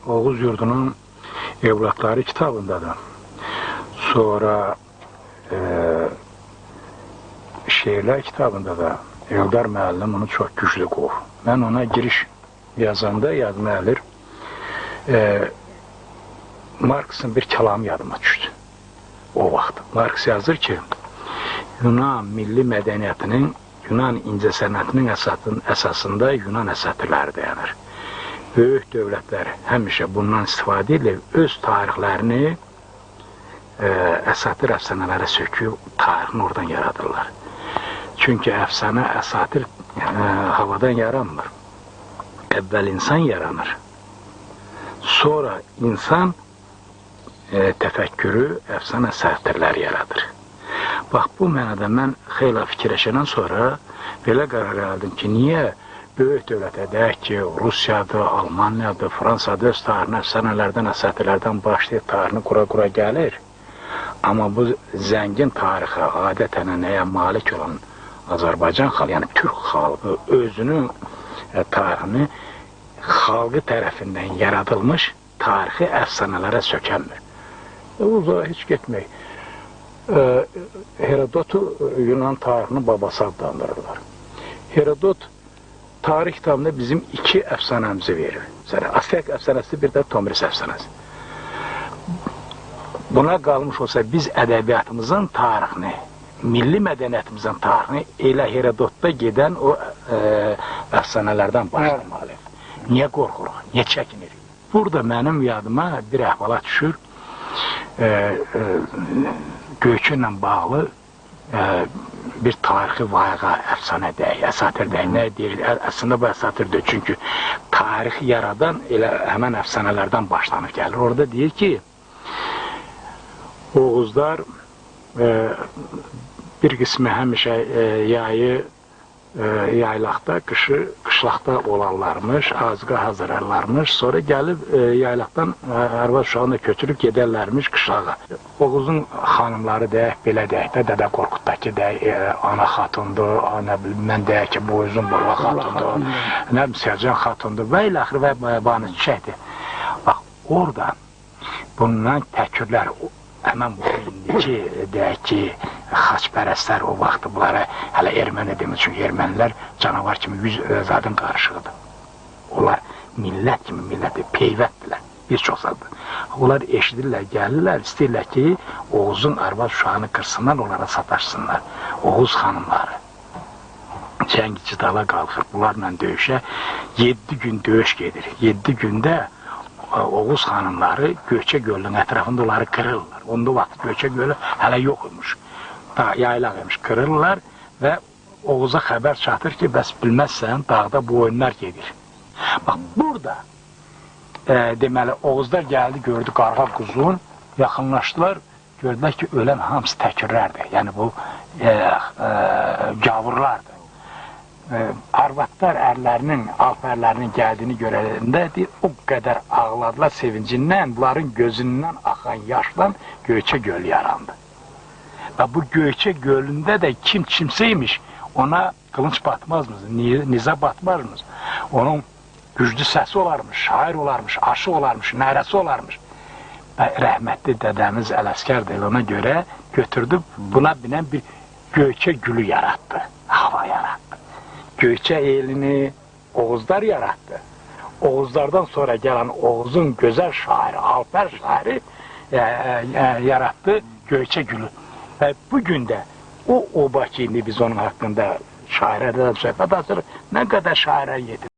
Oğuz Yurdunun Evlatları kitabında da, sonra şiirler kitabında da Eldar müəllim onu çok güçlü qoyur. Ben ona giriş yazanda yadıma gəlir, Marks'ın bir kəlamı yadıma düşdü. O vaxt Marks yazır ki, Yunan milli mədəniyyətinin, Yunan incəsənətinin əsasında Yunan əsətirləri dayanır. Böyük dövlətlər həmişə bundan istifadə edib, öz tarixlərini əsatir əfsanələrə söküb, tarixini oradan yaradırlar. Çünki əfsanə, əsatir havadan yaranmır. Əvvəl insan yaranır. Sonra insan təfəkkürü, əfsanə əsatirləri yaradır. Bax, bu mənada mən xeyla fikirləşəndən sonra belə qərar aldım ki, niyə böyük dövlətə deyək ki, Rusiyadır, Almaniyadır, Fransadır, öz tarixini əfsanələrdən, əsatirlərdən başlayıb tarixini qura-qura gəlir. Amma bu zəngin tarixə, adətən nəyə malik olan Azərbaycan xalqı, yəni Türk xalqı özünün tarixini xalqı tərəfindən yaradılmış tarixi əfsanələrə sökənmir. Uzağa heç getmək. Herodotu Yunan tarixinin babası adlandırırlar. Herodot tarix kitabında bizim iki əfsanəmizi verir. Aztek əfsanəsi, bir də Tomris əfsanəsi. Buna qalmış olsa biz ədəbiyyatımızın tarixini, milli mədəniyyətimizin tarixini elə Herodotda gedən o əfsanələrdən başlamalıyıq. Niyə qorxuruq, niyə çəkinirik? Burada mənim yadıma bir əhvalat düşür. Göyçü ilə bağlı bir tarixi vayığa, əfsanə deyək, əsatir deyək, nə deyir? Əslində bu əsatirdir, çünki tarix yaradan elə həmən əfsanələrdən başlanıb gəlir. Orada deyir ki, Oğuzlar bir qismi həmişə yaylaqda, qışlaqda olarlarmış, azıqa hazırlarlarmış, sonra gəlib yaylaqdan arvad uşağını köçürüb gedərlərmiş qışlağa. Oğuzun xanımları deyək, belə deyək də, Dədə Qorquddakı deyək, ana xatundur, nə bilim, mən deyək ki, Boyuzun Borva xatundur, nə bilim, Sərcan xatundur və ilə axırı və banı çiçəkdir. Bax, orada bundan təkürlər, həmən bu indiki, deyək ki, xaçpərəstlər o vaxtı bunlara, hələ erməni demir, çünki ermənilər canavar kimi yüz zadın qarışıqdır. Onlar millət kimi milləti peyvətdirlər, bir çox zaddır. Onlar eşidirlər, gəlirlər, istəyirlər ki, Oğuzun arvad uşağını qırsınlar, onlara sataşsınlar. Oğuz xanımları Cəngici dala qalxır, bunlarla döyüşə 7 gün döyüş gedir. 7 gündə Oğuz xanımları Göyçə gölünün ətrafında onları kırırlar. Onda vaxt Göyçə gölü hələ yox imiş. Yaylaq imiş, kırırlar və Oğuza xəbər çatır ki, bəs bilməzsən, dağda bu oyunlar gedir. Bax, burada deməli, Oğuzlar gəldi, gördü qarğa quzun, yaxınlaşdılar, gördülər ki, ölən hamısı təkirlərdir. Yəni, bu gavurlardır. Arvadlar ərlərinin, alpərlərinin gəldiyini görəndə o qədər ağladılar sevincindən, bunların gözündən axan yaşdan Göyçə gölü yarandı. Və bu Göyçə gölündə də kimsəymiş, ona qılınç batmazmız, nizə batmazmız, onun güclü səsi olarmış, şair olarmış, aşı olarmış, nərəsi olarmış. Və rəhmətli dədəmiz Ələskər ona görə götürdü, buna binən bir Göyçə gülü yarattı, hava yarattı. Göyçə elini Oğuzlar yarattı. Oğuzlardan sonra gələn Oğuzun gözəl şairi, alpər şairi yarattı Göyçə gülü. Və bugün də o oba ki, indi biz onun haqqında şairədən söhbət açırıq, nə qədər şairə yedir.